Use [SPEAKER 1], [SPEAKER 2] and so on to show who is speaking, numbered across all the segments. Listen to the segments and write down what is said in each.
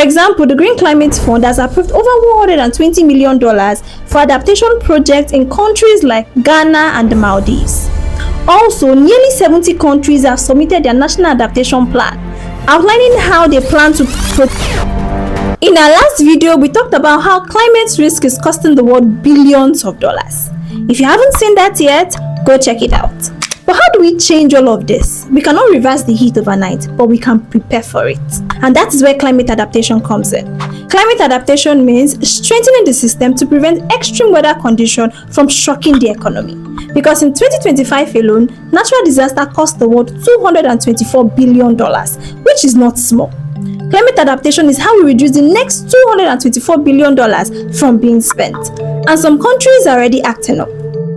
[SPEAKER 1] example, the Green Climate Fund has approved over $120 million for adaptation projects in countries like Ghana and the Maldives. Also, nearly 70 countries have submitted their national adaptation plan, outlining how they plan to In our last video, we talked about how climate risk is costing the world billions of dollars. If you haven't seen that yet, go check it out. But how do we change all of this? We cannot reverse the heat overnight, but we can prepare for it. And that is where climate adaptation comes in. Climate adaptation means strengthening the system to prevent extreme weather conditions from shocking the economy. Because in 2025 alone, natural disaster cost the world $224 billion, which is not small. Climate adaptation is how we reduce the next $224 billion from being spent. And some countries are already acting up.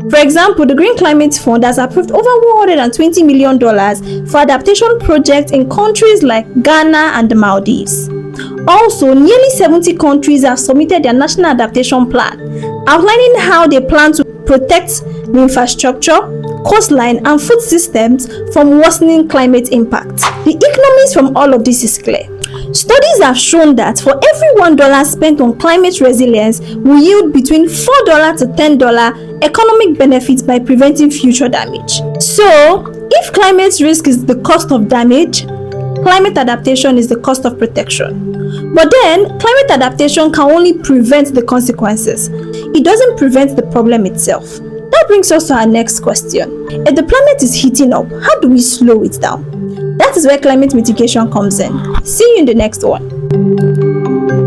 [SPEAKER 1] For example, the Green Climate Fund has approved over $120 million for adaptation projects in countries like Ghana and the Maldives. Also, nearly 70 countries have submitted their national adaptation plan, outlining how they plan to protect the infrastructure, coastline, and food systems from worsening climate impact. The economics from all of this is clear. Studies have shown that for every $1 spent on climate resilience will yield between $4 to $10 economic benefits by preventing future damage. So, if climate risk is the cost of damage, climate adaptation is the cost of protection. But then, climate adaptation can only prevent the consequences. It doesn't prevent the problem itself. That brings us to our next question. If the planet is heating up, how do we slow it down? That is where climate mitigation comes in. See you in the next one.